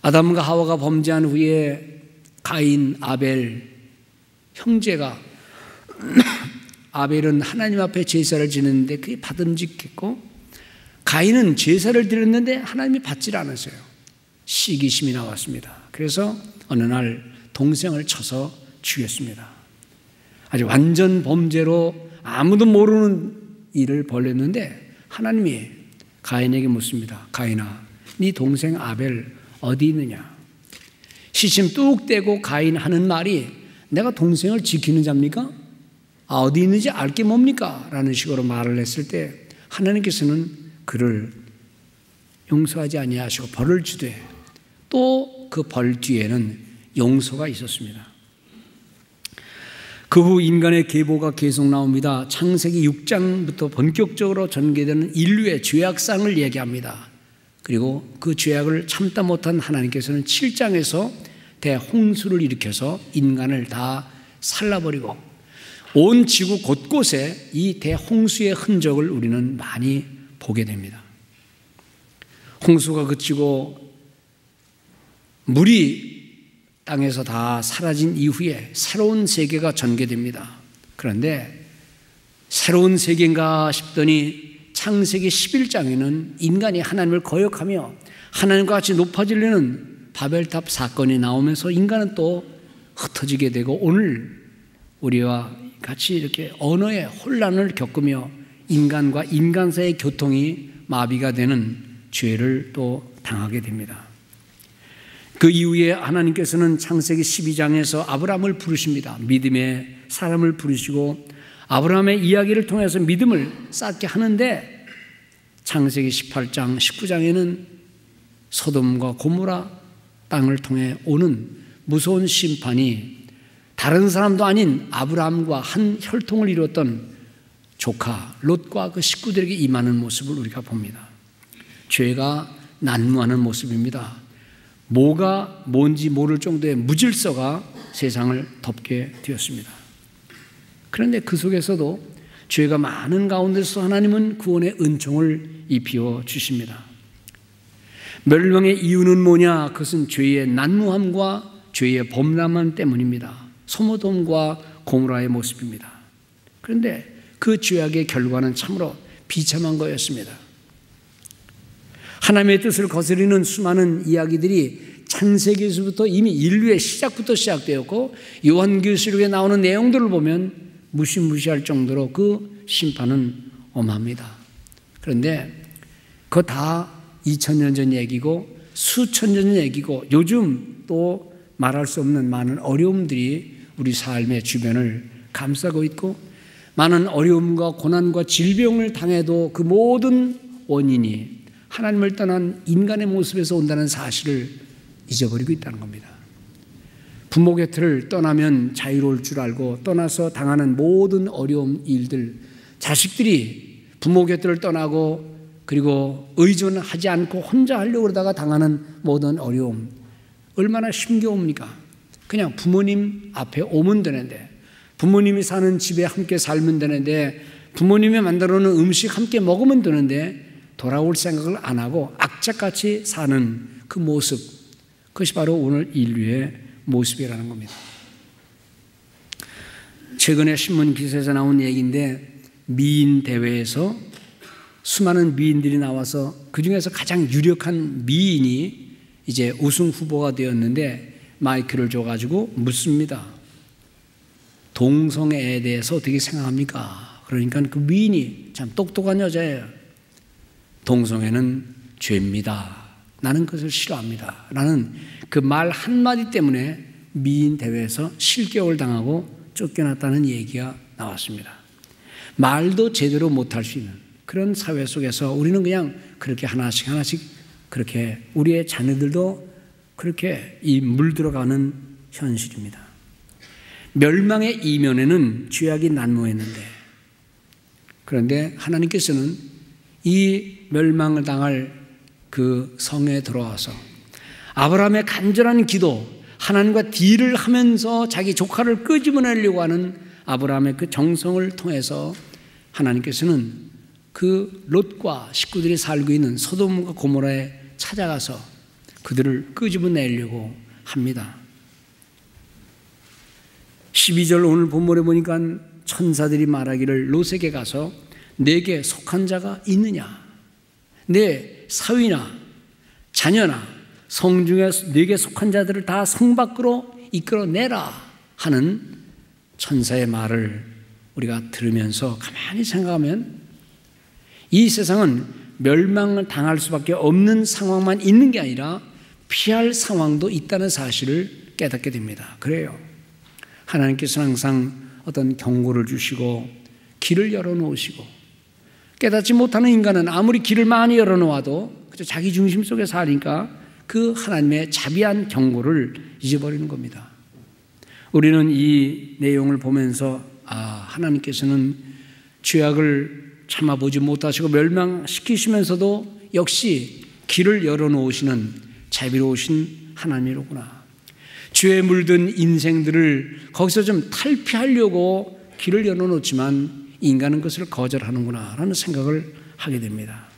아담과 하와가 범죄한 후에 가인, 아벨 형제가 아벨은 하나님 앞에 제사를 지냈는데 그게 받음직했고, 가인은 제사를 드렸는데 하나님이 받질 않았어요. 시기심이 나왔습니다. 그래서 어느 날 동생을 쳐서 죽였습니다. 아주 완전 범죄로 아무도 모르는 일을 벌였는데 하나님이 가인에게 묻습니다. 가인아, 네 동생 아벨 어디 있느냐? 시침 뚝 떼고 가인 하는 말이, 내가 동생을 지키는 자입니까? 어디 있는지 알 게 뭡니까? 라는 식으로 말을 했을 때 하나님께서는 그를 용서하지 아니하시고 벌을 주되, 또 그 벌 뒤에는 용서가 있었습니다. 그 후 인간의 계보가 계속 나옵니다. 창세기 6장부터 본격적으로 전개되는 인류의 죄악상을 얘기합니다. 그리고 그 죄악을 참다 못한 하나님께서는 7장에서 대홍수를 일으켜서 인간을 다 살라버리고, 온 지구 곳곳에 이 대홍수의 흔적을 우리는 많이 보게 됩니다. 홍수가 그치고 물이 땅에서 다 사라진 이후에 새로운 세계가 전개됩니다. 그런데 새로운 세계인가 싶더니 창세기 11장에는 인간이 하나님을 거역하며 하나님과 같이 높아지려는 바벨탑 사건이 나오면서 인간은 또 흩어지게 되고, 오늘 우리와 같이 이렇게 언어의 혼란을 겪으며 인간과 인간 사이의 교통이 마비가 되는 죄를 또 당하게 됩니다. 그 이후에 하나님께서는 창세기 12장에서 아브라함을 부르십니다. 믿음의 사람을 부르시고 아브라함의 이야기를 통해서 믿음을 쌓게 하는데, 창세기 18장, 19장에는 소돔과 고모라 땅을 통해 오는 무서운 심판이 다른 사람도 아닌 아브라함과 한 혈통을 이루었던 조카 롯과 그 식구들에게 임하는 모습을 우리가 봅니다. 죄가 난무하는 모습입니다. 뭐가 뭔지 모를 정도의 무질서가 세상을 덮게 되었습니다. 그런데 그 속에서도 죄가 많은 가운데서 하나님은 구원의 은총을 입히어 주십니다. 멸망의 이유는 뭐냐? 그것은 죄의 난무함과 죄의 범람함 때문입니다. 소돔과 고모라의 모습입니다. 그런데 그 죄악의 결과는 참으로 비참한 거였습니다. 하나님의 뜻을 거스르는 수많은 이야기들이 창세기에서부터 이미 인류의 시작부터 시작되었고, 요한계시록에 나오는 내용들을 보면 무시무시할 정도로 그 심판은 엄합니다. 그런데 그거 다 2000년 전 얘기고 수천 년 전 얘기고, 요즘 또 말할 수 없는 많은 어려움들이 우리 삶의 주변을 감싸고 있고, 많은 어려움과 고난과 질병을 당해도 그 모든 원인이 하나님을 떠난 인간의 모습에서 온다는 사실을 잊어버리고 있다는 겁니다. 부모 곁을 떠나면 자유로울 줄 알고 떠나서 당하는 모든 어려움, 일들, 자식들이 부모 곁을 떠나고 그리고 의존하지 않고 혼자 하려고 그러다가 당하는 모든 어려움, 얼마나 힘겨웁니까? 그냥 부모님 앞에 오면 되는데, 부모님이 사는 집에 함께 살면 되는데, 부모님이 만들어 놓은 음식 함께 먹으면 되는데 돌아올 생각을 안 하고 악착같이 사는 그 모습, 그것이 바로 오늘 인류의 모습이라는 겁니다. 최근에 신문 기사에서 나온 얘기인데, 미인 대회에서 수많은 미인들이 나와서 그 중에서 가장 유력한 미인이 이제 우승 후보가 되었는데 마이크를 줘가지고 묻습니다. 동성애에 대해서 어떻게 생각합니까? 그러니까 그 미인이 참 똑똑한 여자예요. 동성애는 죄입니다. 나는 그것을 싫어합니다. 라는 그 말 한마디 때문에 미인 대회에서 실격을 당하고 쫓겨났다는 얘기가 나왔습니다. 말도 제대로 못할 수 있는 그런 사회 속에서 우리는 그냥 그렇게 하나씩 그렇게 우리의 자녀들도 그렇게 이 물들어가는 현실입니다. 멸망의 이면에는 죄악이 난무했는데, 그런데 하나님께서는 이 멸망을 당할 그 성에 들어와서 아브라함의 간절한 기도, 하나님과 딜을 하면서 자기 조카를 끄집어내려고 하는 아브라함의 그 정성을 통해서 하나님께서는 그 롯과 식구들이 살고 있는 소돔과 고모라에 찾아가서 그들을 끄집어내려고 합니다. 12절 오늘 본문에 보니까 천사들이 말하기를 롯에게 가서 내게 속한 자가 있느냐? 내 사위나 자녀나 성중에 내게 속한 자들을 다 성 밖으로 이끌어내라 하는 천사의 말을 우리가 들으면서 가만히 생각하면 이 세상은 멸망을 당할 수밖에 없는 상황만 있는 게 아니라 피할 상황도 있다는 사실을 깨닫게 됩니다. 그래요. 하나님께서는 항상 어떤 경고를 주시고 길을 열어놓으시고 깨닫지 못하는 인간은 아무리 길을 많이 열어놓아도 그저 자기 중심 속에 사니까 그 하나님의 자비한 경고를 잊어버리는 겁니다. 우리는 이 내용을 보면서 하나님께서는 죄악을 참아보지 못하시고 멸망시키시면서도 역시 길을 열어놓으시는 자비로우신 하나님이로구나. 죄에 물든 인생들을 거기서 좀 탈피하려고 길을 열어놓지만 인간은 그것을 거절하는구나 라는 생각을 하게 됩니다.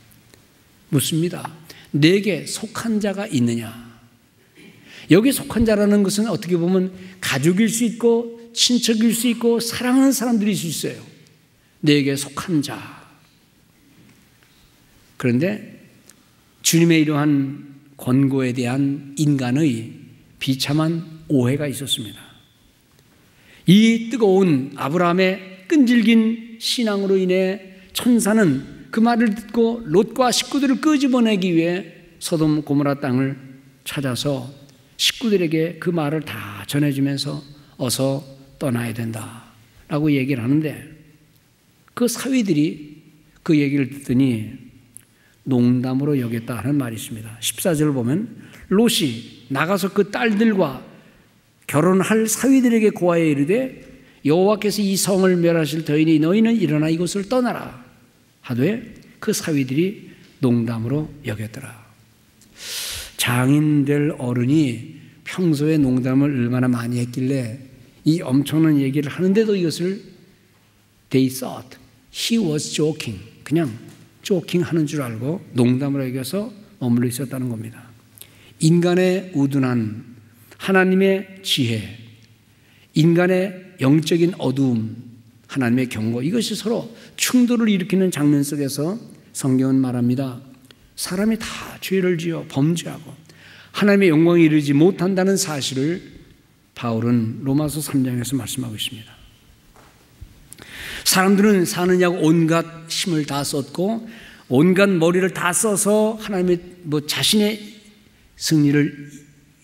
묻습니다. 내게 속한 자가 있느냐? 여기 속한 자라는 것은 어떻게 보면 가족일 수 있고 친척일 수 있고 사랑하는 사람들일 수 있어요. 내게 속한 자. 그런데 주님의 이러한 권고에 대한 인간의 비참한 오해가 있었습니다. 이 뜨거운 아브라함의 끈질긴 신앙으로 인해 천사는 그 말을 듣고 롯과 식구들을 끄집어내기 위해 소돔 고모라 땅을 찾아서 식구들에게 그 말을 다 전해주면서 어서 떠나야 된다라고 얘기를 하는데 그 사위들이 그 얘기를 듣더니 농담으로 여겼다 하는 말이 있습니다. 14절을 보면 롯이 나가서 그 딸들과 결혼할 사위들에게 고하여 이르되 여호와께서 이 성을 멸하실 터이니 너희는 일어나 이곳을 떠나라 하되 그 사위들이 농담으로 여겼더라. 장인될 어른이 평소에 농담을 얼마나 많이 했길래 이 엄청난 얘기를 하는데도 이것을 they thought he was joking, 그냥 조킹 하는 줄 알고 농담으로 여겨서 머물러 있었다는 겁니다. 인간의 우둔한 하나님의 지혜, 인간의 영적인 어두움, 하나님의 경고, 이것이 서로 충돌을 일으키는 장면 속에서 성경은 말합니다. 사람이 다 죄를 지어 범죄하고 하나님의 영광에 이르지 못한다는 사실을 바울은 로마서 3장에서 말씀하고 있습니다. 사람들은 사느냐고 온갖 힘을 다 썼고 온갖 머리를 다 써서 하나님의 자신의 승리를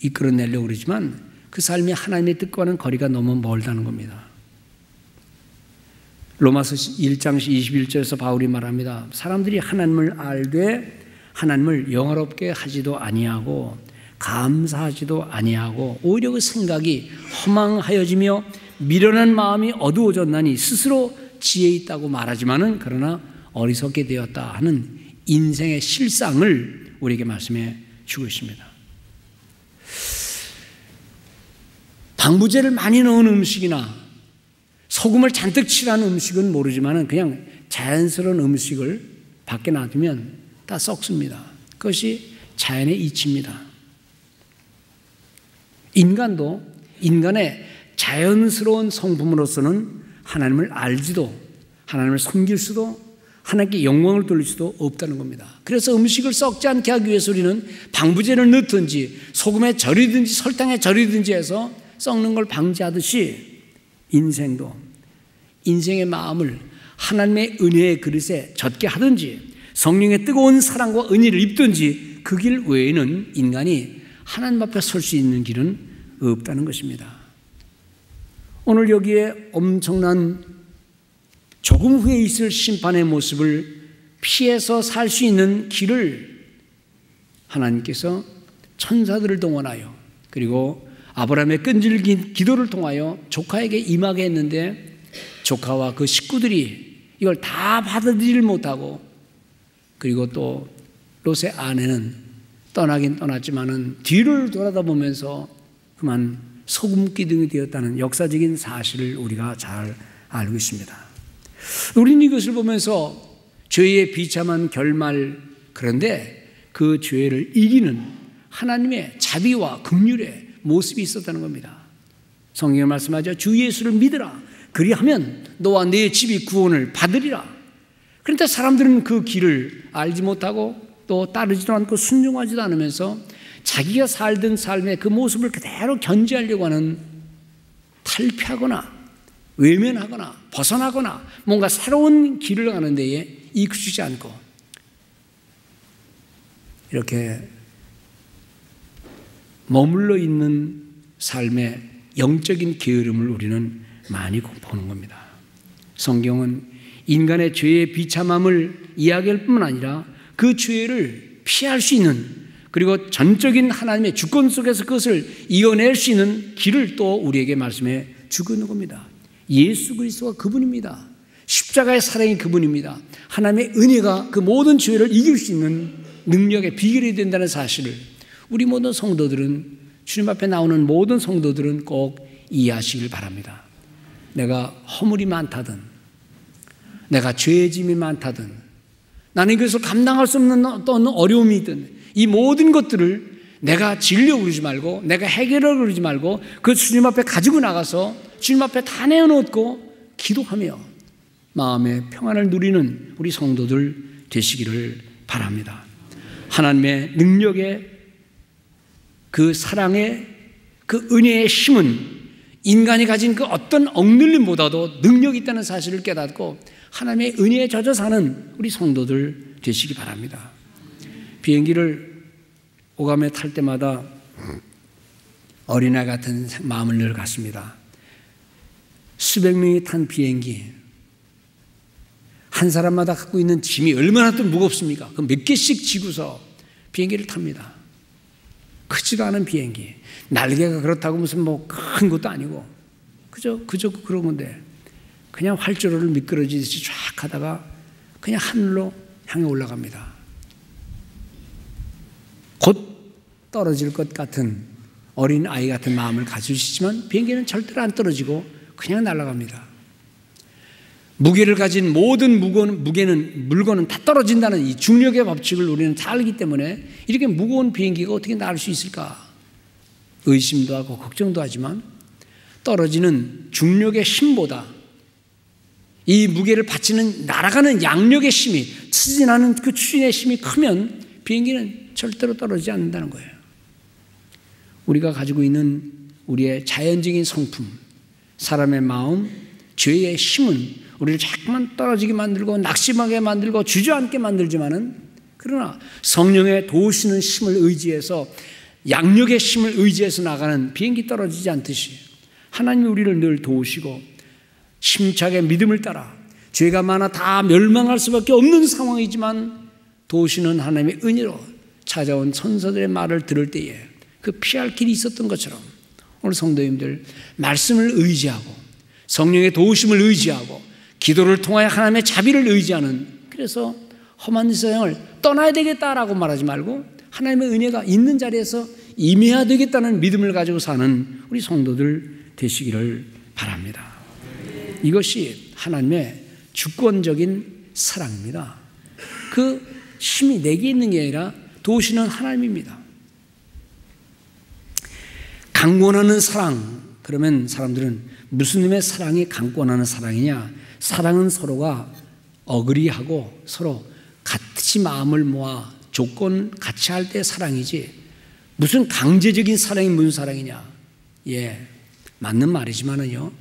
이끌어내려고 그러지만 그 삶이 하나님의 뜻과는 거리가 너무 멀다는 겁니다. 로마서 1장 21절에서 바울이 말합니다. 사람들이 하나님을 알되 하나님을 영화롭게 하지도 아니하고 감사하지도 아니하고 오히려 그 생각이 허망하여지며 미련한 마음이 어두워졌나니 스스로 지혜 있다고 말하지만은 그러나 어리석게 되었다 하는 인생의 실상을 우리에게 말씀해 주고 있습니다. 방부제를 많이 넣은 음식이나 소금을 잔뜩 칠한 음식은 모르지만은 그냥 자연스러운 음식을 밖에 놔두면 다 썩습니다. 그것이 자연의 이치입니다. 인간도 인간의 자연스러운 성품으로서는 하나님을 알지도 하나님을 섬길 수도 하나님께 영광을 돌릴 수도 없다는 겁니다. 그래서 음식을 썩지 않게 하기 위해서 우리는 방부제를 넣든지 소금에 절이든지 설탕에 절이든지 해서 썩는 걸 방지하듯이 인생도 인생의 마음을 하나님의 은혜의 그릇에 젖게 하든지 성령의 뜨거운 사랑과 은혜를 입든지 그 길 외에는 인간이 하나님 앞에 설 수 있는 길은 없다는 것입니다. 오늘 여기에 엄청난 조금 후에 있을 심판의 모습을 피해서 살 수 있는 길을 하나님께서 천사들을 동원하여 그리고 아브라함의 끈질긴 기도를 통하여 조카에게 임하게 했는데 조카와 그 식구들이 이걸 다 받아들이지 못하고 그리고 또 롯의 아내는 떠나긴 떠났지만은 뒤를 돌아다보면서 그만 소금 기둥이 되었다는 역사적인 사실을 우리가 잘 알고 있습니다. 우리는 이것을 보면서 죄의 비참한 결말, 그런데 그 죄를 이기는 하나님의 자비와 긍휼의 모습이 있었다는 겁니다. 성경에 말씀하죠. 주 예수를 믿으라. 그리하면 너와 네 집이 구원을 받으리라. 그런데 사람들은 그 길을 알지 못하고 또 따르지도 않고 순종하지도 않으면서 자기가 살던 삶의 그 모습을 그대로 견지하려고 하는, 탈피하거나 외면하거나 벗어나거나 뭔가 새로운 길을 가는 데에 익숙지 않고 이렇게 머물러 있는 삶의 영적인 게으름을 우리는 많이 보는 겁니다. 성경은 인간의 죄의 비참함을 이야기할 뿐만 아니라 그 죄를 피할 수 있는, 그리고 전적인 하나님의 주권 속에서 그것을 이겨낼 수 있는 길을 또 우리에게 말씀해 주고 있는 겁니다. 예수 그리스도가 그분입니다. 십자가의 사랑이 그분입니다. 하나님의 은혜가 그 모든 죄를 이길 수 있는 능력의 비결이 된다는 사실을 우리 모든 성도들은, 주님 앞에 나오는 모든 성도들은 꼭 이해하시길 바랍니다. 내가 허물이 많다든, 내가 죄의 짐이 많다든, 나는 이것을 감당할 수 없는 어떤 어려움이든, 이 모든 것들을 내가 지으려고 그러지 말고, 내가 해결하려고 그러지 말고, 그 주님 앞에 가지고 나가서 주님 앞에 다 내어놓고 기도하며 마음의 평안을 누리는 우리 성도들 되시기를 바랍니다. 하나님의 능력의 그 사랑의 그 은혜의 힘은 인간이 가진 그 어떤 억눌림보다도 능력이 있다는 사실을 깨닫고 하나님의 은혜에 젖어 사는 우리 성도들 되시기 바랍니다. 비행기를 오감에 탈 때마다 어린아이 같은 마음을 늘 갖습니다. 수백 명이 탄 비행기, 한 사람마다 갖고 있는 짐이 얼마나 또 무겁습니까? 그 몇 개씩 지고서 비행기를 탑니다. 크지도 않은 비행기, 날개가 그렇다고 무슨 뭐 큰 것도 아니고 그저 그런 건데 그냥 활주로를 미끄러지듯이 쫙 하다가 그냥 하늘로 향해 올라갑니다. 곧 떨어질 것 같은 어린 아이 같은 마음을 가지시지만 비행기는 절대로 안 떨어지고 그냥 날아갑니다. 무게를 가진 모든 물건은 다 떨어진다는 이 중력의 법칙을 우리는 다 알기 때문에 이렇게 무거운 비행기가 어떻게 날 수 있을까? 의심도 하고 걱정도 하지만 떨어지는 중력의 힘보다 이 무게를 받치는 날아가는 양력의 힘이, 추진하는 그 추진의 힘이 크면 비행기는 절대로 떨어지지 않는다는 거예요. 우리가 가지고 있는 우리의 자연적인 성품, 사람의 마음, 죄의 힘은 우리를 자꾸만 떨어지게 만들고 낙심하게 만들고 주저앉게 만들지만은, 그러나 성령의 도우시는 힘을 의지해서, 양력의 힘을 의지해서 나가는 비행기 떨어지지 않듯이 하나님이 우리를 늘 도우시고 심차게 믿음을 따라 죄가 많아 다 멸망할 수밖에 없는 상황이지만 도우시는 하나님의 은혜로 찾아온 천사들의 말을 들을 때에 그 피할 길이 있었던 것처럼 오늘 성도님들 말씀을 의지하고 성령의 도우심을 의지하고 기도를 통하여 하나님의 자비를 의지하는, 그래서 험한 세상을 떠나야 되겠다라고 말하지 말고 하나님의 은혜가 있는 자리에서 임해야 되겠다는 믿음을 가지고 사는 우리 성도들 되시기를 바랍니다. 이것이 하나님의 주권적인 사랑입니다. 그 힘이 내게 있는 게 아니라 도우시는 하나님입니다. 강권하는 사랑, 그러면 사람들은 무슨 놈의 사랑이 강권하는 사랑이냐? 사랑은 서로가 어그리하고 서로 같이 마음을 모아 조건 같이 할 때 사랑이지 무슨 강제적인 사랑이 무슨 사랑이냐? 예, 맞는 말이지만은요,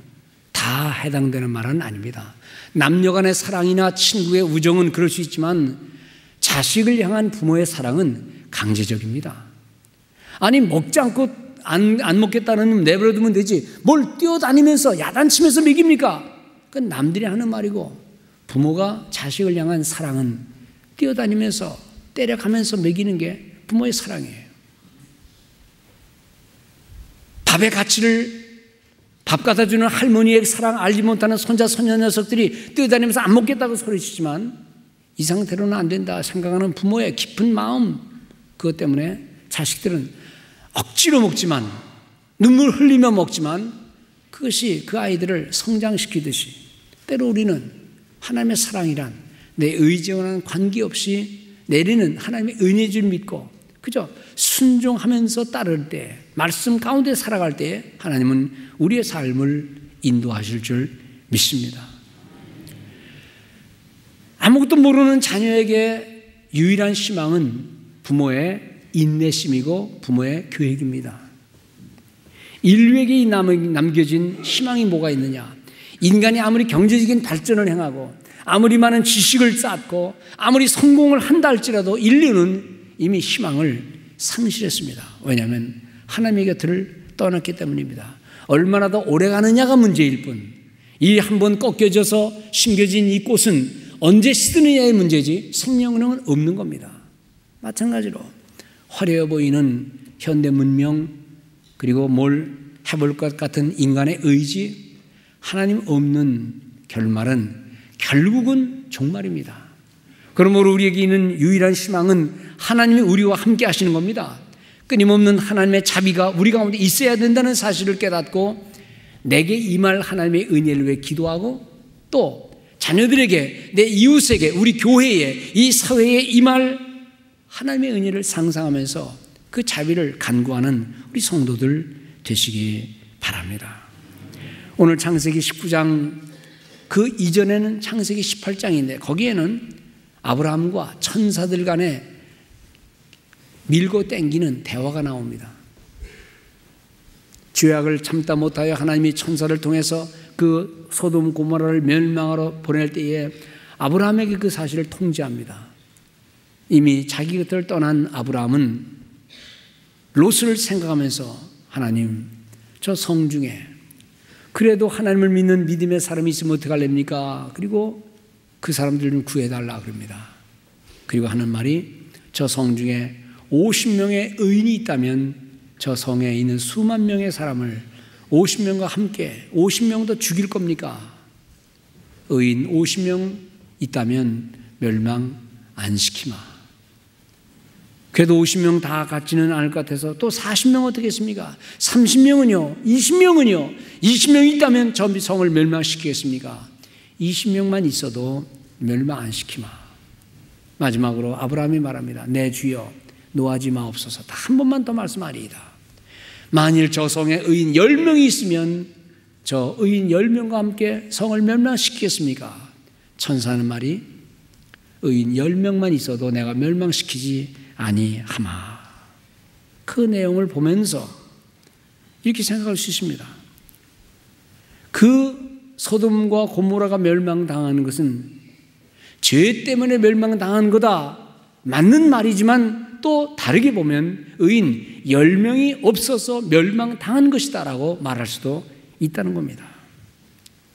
다 해당되는 말은 아닙니다. 남녀 간의 사랑이나 친구의 우정은 그럴 수 있지만 자식을 향한 부모의 사랑은 강제적입니다. 아니 먹지 않고 안 먹겠다는 내버려두면 되지 뭘 뛰어다니면서 야단치면서 먹입니까? 그건 남들이 하는 말이고, 부모가 자식을 향한 사랑은 뛰어다니면서 때려가면서 먹이는 게 부모의 사랑이에요. 밥의 가치를 밥 갖다 주는 할머니의 사랑 알지 못하는 손자 손녀 녀석들이 뛰어다니면서 안 먹겠다고 소리치지만 이 상태로는 안 된다 생각하는 부모의 깊은 마음, 그것 때문에 자식들은 억지로 먹지만, 눈물 흘리며 먹지만 그것이 그 아이들을 성장시키듯이 때로 우리는 하나님의 사랑이란 내 의지와는 관계없이 내리는 하나님의 은혜를 믿고 그죠? 순종하면서 따를 때, 말씀 가운데 살아갈 때 하나님은 우리의 삶을 인도하실 줄 믿습니다. 아무것도 모르는 자녀에게 유일한 희망은 부모의 인내심이고 부모의 교육입니다. 인류에게 남겨진 희망이 뭐가 있느냐? 인간이 아무리 경제적인 발전을 행하고 아무리 많은 지식을 쌓고 아무리 성공을 한다 할지라도 인류는 이미 희망을 상실했습니다. 왜냐하면 하나님의 곁을 떠났기 때문입니다. 얼마나 더 오래 가느냐가 문제일 뿐, 이 한번 꺾여져서 심겨진 이 꽃은 언제 시드느냐의 문제지 생명력은 없는 겁니다. 마찬가지로 화려해 보이는 현대 문명, 그리고 뭘 해볼 것 같은 인간의 의지, 하나님 없는 결말은 결국은 종말입니다. 그러므로 우리에게 있는 유일한 희망은 하나님이 우리와 함께 하시는 겁니다. 끊임없는 하나님의 자비가 우리 가운데 있어야 된다는 사실을 깨닫고 내게 임할 하나님의 은혜를 위해 기도하고, 또 자녀들에게, 내 이웃에게, 우리 교회에, 이 사회에 임할 하나님의 은혜를 상상하면서 그 자비를 간구하는 우리 성도들 되시기 바랍니다. 오늘 창세기 19장, 그 이전에는 창세기 18장인데 거기에는 아브라함과 천사들 간에 밀고 땡기는 대화가 나옵니다. 죄악을 참다 못하여 하나님이 천사를 통해서 그 소돔 고모라를 멸망하러 보낼 때에 아브라함에게 그 사실을 통지합니다. 이미 자기 곁을 떠난 아브라함은 롯을 생각하면서, 하나님, 저 성 중에 그래도 하나님을 믿는 믿음의 사람이 있으면 어떡할랍니까? 그리고 그 사람들은 구해달라 그럽니다. 그리고 하는 말이, 저 성 중에 50명의 의인이 있다면 저 성에 있는 수만 명의 사람을 50명과 함께 50명도 죽일 겁니까? 의인 50명 있다면 멸망 안 시키마. 그래도 50명 다 같지는 않을 것 같아서 또 40명 어떻게 했습니까? 30명은요? 20명은요? 20명 있다면 저 성을 멸망시키겠습니까? 20명만 있어도 멸망 안 시키마. 마지막으로 아브라함이 말합니다. 내 주여 노하지 마옵소서. 다 한 번만 더 말씀하리이다. 만일 저 성에 의인 10명이 있으면 저 의인 10명과 함께 성을 멸망시키겠습니까? 천사는 말이, 의인 10명만 있어도 내가 멸망시키지 아니하마. 그 내용을 보면서 이렇게 생각할 수 있습니다. 그 소돔과 고모라가 멸망당하는 것은 죄 때문에 멸망당한 거다, 맞는 말이지만 또 다르게 보면 의인 10명이 없어서 멸망당한 것이다 라고 말할 수도 있다는 겁니다.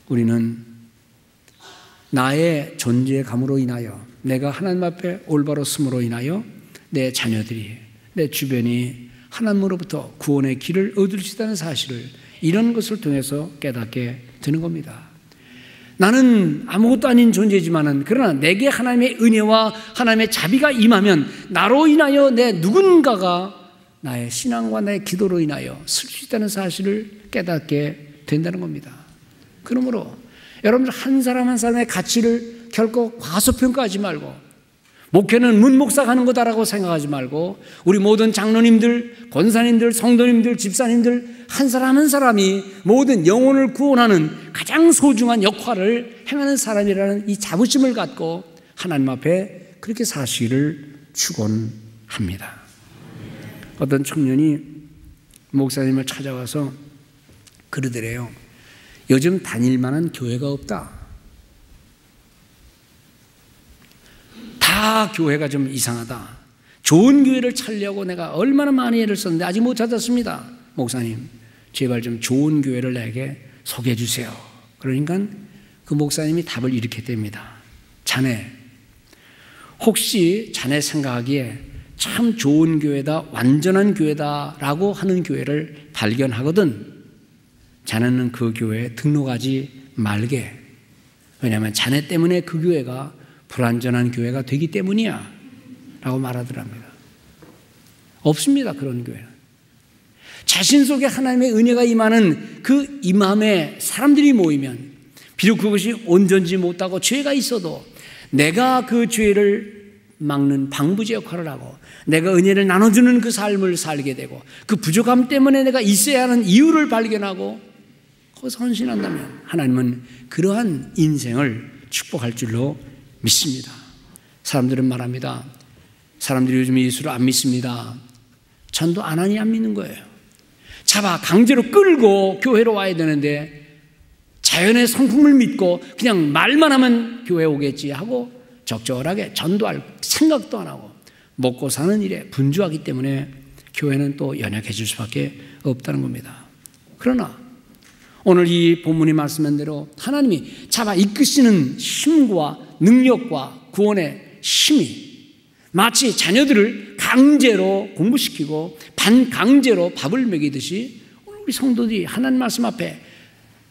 우리는 나의 존재감으로 인하여, 내가 하나님 앞에 올바로 섬으로 인하여 내 자녀들이, 내 주변이 하나님으로부터 구원의 길을 얻을 수 있다는 사실을 이런 것을 통해서 깨닫게 되는 겁니다. 나는 아무것도 아닌 존재지만은, 그러나 내게 하나님의 은혜와 하나님의 자비가 임하면 나로 인하여 내 누군가가 나의 신앙과 나의 기도로 인하여 쓸 수 있다는 사실을 깨닫게 된다는 겁니다. 그러므로 여러분들 한 사람 한 사람의 가치를 결코 과소평가하지 말고, 목회는 문목사가 하는 거다라고 생각하지 말고, 우리 모든 장로님들, 권사님들, 성도님들, 집사님들 한 사람 한 사람이 모든 영혼을 구원하는 가장 소중한 역할을 행하는 사람이라는 이 자부심을 갖고 하나님 앞에 그렇게 사시기를 축원합니다. 어떤 청년이 목사님을 찾아와서 그러더래요. 요즘 다닐 만한 교회가 없다. 다 교회가 좀 이상하다. 좋은 교회를 찾으려고 내가 얼마나 많이 애를 썼는데 아직 못 찾았습니다. 목사님, 제발 좀 좋은 교회를 내게 소개해 주세요. 그러니까 그 목사님이 답을 이렇게 댑니다. 자네, 혹시 자네 생각하기에 참 좋은 교회다, 완전한 교회다 라고 하는 교회를 발견하거든 자네는 그 교회에 등록하지 말게. 왜냐하면 자네 때문에 그 교회가 불완전한 교회가 되기 때문이야 라고 말하더랍니다. 없습니다, 그런 교회는. 자신 속에 하나님의 은혜가 임하는 그 임함에 사람들이 모이면, 비록 그것이 온전지 못하고 죄가 있어도 내가 그 죄를 막는 방부제 역할을 하고 내가 은혜를 나눠주는 그 삶을 살게 되고 그 부족함 때문에 내가 있어야 하는 이유를 발견하고 거기서 헌신한다면 하나님은 그러한 인생을 축복할 줄로 믿습니다. 사람들은 말합니다. 사람들이 요즘 예수를 안 믿습니다. 전도 안 하니 안 믿는 거예요. 잡아 강제로 끌고 교회로 와야 되는데 자연의 성품을 믿고 그냥 말만 하면 교회 오겠지 하고 적절하게 전도할 생각도 안 하고 먹고 사는 일에 분주하기 때문에 교회는 또 연약해질 수밖에 없다는 겁니다. 그러나 오늘 이 본문이 말씀한 대로 하나님이 잡아 이끄시는 힘과 능력과 구원의 힘이 마치 자녀들을 강제로 공부시키고 반강제로 밥을 먹이듯이 우리 성도들이 하나님 말씀 앞에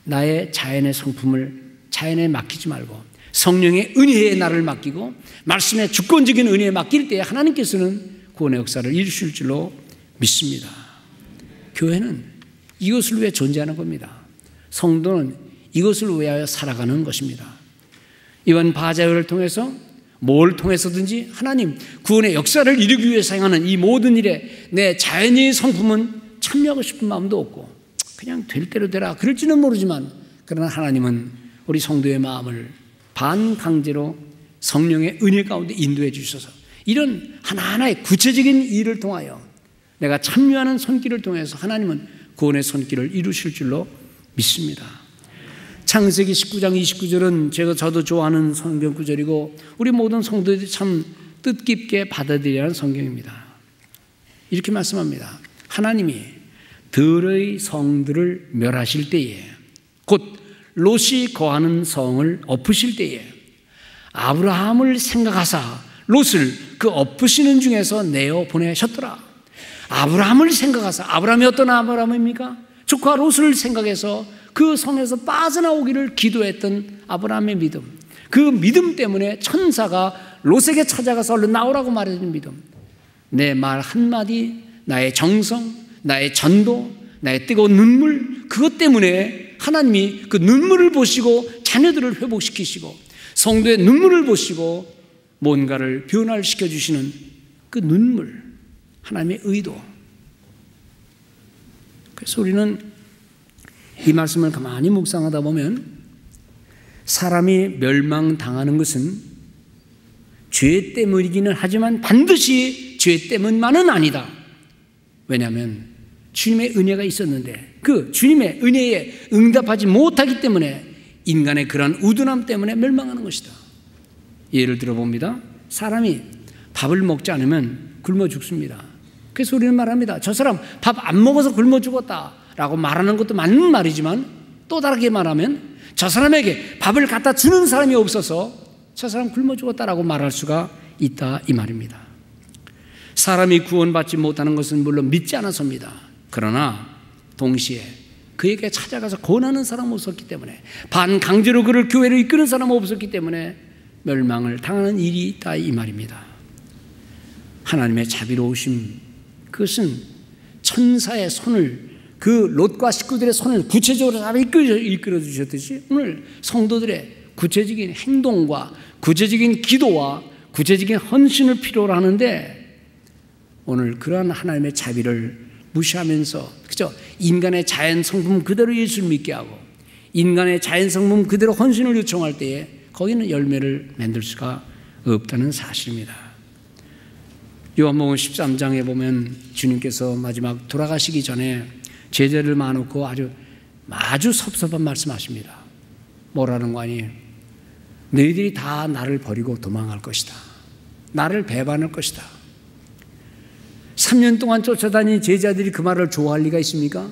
나의 자연의 성품을 자연에 맡기지 말고 성령의 은혜에 나를 맡기고 말씀의 주권적인 은혜에 맡길 때 하나님께서는 구원의 역사를 이루실 줄로 믿습니다. 교회는 이것을 위해 존재하는 겁니다. 성도는 이것을 위하여 살아가는 것입니다. 이번 바자회를 통해서 뭘 통해서든지 하나님 구원의 역사를 이루기 위해 사용하는 이 모든 일에 내 자연의 성품은 참여하고 싶은 마음도 없고 그냥 될 대로 되라 그럴지는 모르지만 그러나 하나님은 우리 성도의 마음을 반강제로 성령의 은혜 가운데 인도해 주셔서 이런 하나하나의 구체적인 일을 통하여 내가 참여하는 손길을 통해서 하나님은 구원의 손길을 이루실 줄로 믿습니다. 창세기 19장 29절은 저도 좋아하는 성경 구절이고 우리 모든 성도들이 참 뜻깊게 받아들여야 하는 성경입니다. 이렇게 말씀합니다. 하나님이 들의 성들을 멸하실 때에 곧 롯이 거하는 성을 엎으실 때에 아브라함을 생각하사 롯을 그 엎으시는 중에서 내어 보내셨더라. 아브라함을 생각하사 아브라함이 어떤 아브라함입니까? 조카 롯을 생각해서 그 성에서 빠져나오기를 기도했던 아브라함의 믿음, 그 믿음 때문에 천사가 롯에게 찾아가서 얼른 나오라고 말해준 믿음, 내 말 한마디, 나의 정성, 나의 전도, 나의 뜨거운 눈물, 그것 때문에 하나님이 그 눈물을 보시고 자녀들을 회복시키시고 성도의 눈물을 보시고 뭔가를 변화시켜 주시는 그 눈물, 하나님의 의도. 그래서 우리는 이 말씀을 가만히 묵상하다 보면 사람이 멸망당하는 것은 죄 때문이기는 하지만 반드시 죄 때문만은 아니다. 왜냐하면 주님의 은혜가 있었는데 그 주님의 은혜에 응답하지 못하기 때문에 인간의 그러한 우둔함 때문에 멸망하는 것이다. 예를 들어 봅니다. 사람이 밥을 먹지 않으면 굶어 죽습니다. 그래서 우리는 말합니다. 저 사람 밥 안 먹어서 굶어 죽었다라고 말하는 것도 맞는 말이지만 또 다르게 말하면 저 사람에게 밥을 갖다 주는 사람이 없어서 저 사람 굶어 죽었다라고 말할 수가 있다 이 말입니다. 사람이 구원받지 못하는 것은 물론 믿지 않아서입니다. 그러나 동시에 그에게 찾아가서 권하는 사람은 없었기 때문에 반강제로 그를 교회로 이끄는 사람은 없었기 때문에 멸망을 당하는 일이 있다 이 말입니다. 하나님의 자비로우심, 그것은 천사의 손을 그 롯과 식구들의 손을 구체적으로 이끌어 주셨듯이 오늘 성도들의 구체적인 행동과 구체적인 기도와 구체적인 헌신을 필요로 하는데 오늘 그러한 하나님의 자비를 무시하면서 그죠? 인간의 자연 성품 그대로 예수를 믿게 하고 인간의 자연 성품 그대로 헌신을 요청할 때에 거기는 열매를 맺을 수가 없다는 사실입니다. 요한복음 13장에 보면 주님께서 마지막 돌아가시기 전에 제자를 모아놓고 아주 섭섭한 말씀하십니다. 뭐라는 거 아니? 너희들이 다 나를 버리고 도망갈 것이다. 나를 배반할 것이다. 3년 동안 쫓아다닌 제자들이 그 말을 좋아할 리가 있습니까?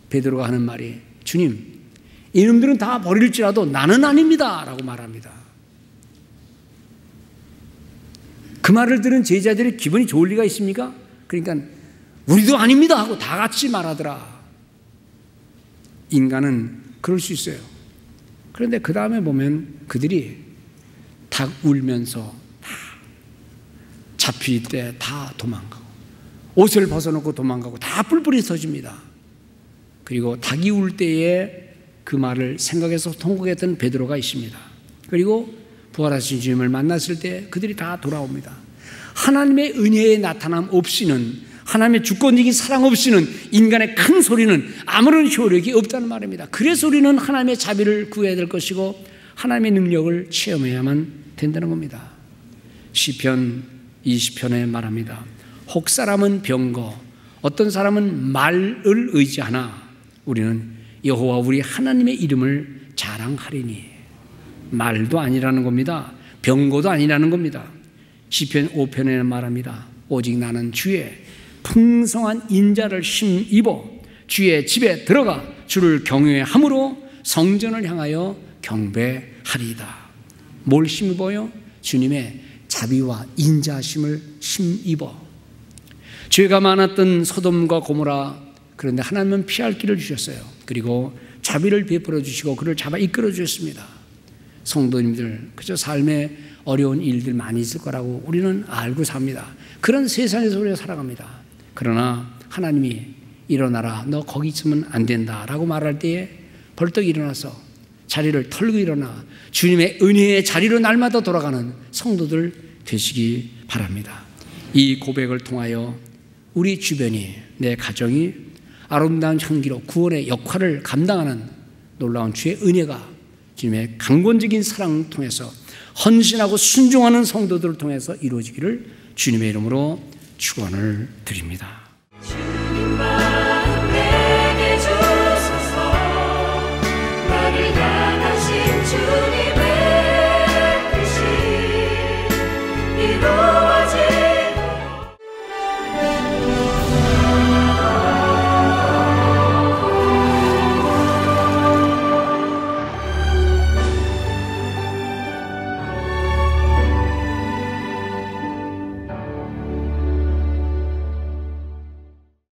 베드로가 하는 말이 주님, 이놈들은 다 버릴지라도 나는 아닙니다 라고 말합니다. 그 말을 들은 제자들이 기분이 좋을 리가 있습니까? 그러니까 우리도 아닙니다 하고 다 같이 말하더라. 인간은 그럴 수 있어요. 그런데 그 다음에 보면 그들이 닭 울면서 다 잡힐 때 다 도망가고 옷을 벗어놓고 도망가고 다 뿔뿔이 터집니다. 그리고 닭이 울 때에 그 말을 생각해서 통곡했던 베드로가 있습니다. 그리고 부활하신 주님을 만났을 때 그들이 다 돌아옵니다. 하나님의 은혜의 나타남 없이는, 하나님의 주권적인 사랑 없이는 인간의 큰 소리는 아무런 효력이 없다는 말입니다. 그래서 우리는 하나님의 자비를 구해야 될 것이고 하나님의 능력을 체험해야만 된다는 겁니다. 시편 20편에 말합니다. 혹 사람은 병거, 어떤 사람은 말을 의지하나 우리는 여호와 우리 하나님의 이름을 자랑하리니. 말도 아니라는 겁니다. 병거도 아니라는 겁니다. 시편 5편에 말합니다. 오직 나는 주의 풍성한 인자를 힘입어 주의 집에 들어가 주를 경외함으로 성전을 향하여 경배하리이다. 뭘 힘입어요? 주님의 자비와 인자하심을 힘입어. 죄가 많았던 소돔과 고모라, 그런데 하나님은 피할 길을 주셨어요. 그리고 자비를 베풀어 주시고 그를 잡아 이끌어 주셨습니다. 성도님들, 그저 삶에 어려운 일들 많이 있을 거라고 우리는 알고 삽니다. 그런 세상에서 우리가 살아갑니다. 그러나 하나님이 일어나라, 너 거기 있으면 안 된다 라고 말할 때에 벌떡 일어나서 자리를 털고 일어나 주님의 은혜의 자리로 날마다 돌아가는 성도들 되시기 바랍니다. 이 고백을 통하여 우리 주변이, 내 가정이 아름다운 향기로 구원의 역할을 감당하는 놀라운 주의 은혜가 주님의 강권적인 사랑을 통해서 헌신하고 순종하는 성도들을 통해서 이루어지기를 주님의 이름으로 축원을 드립니다.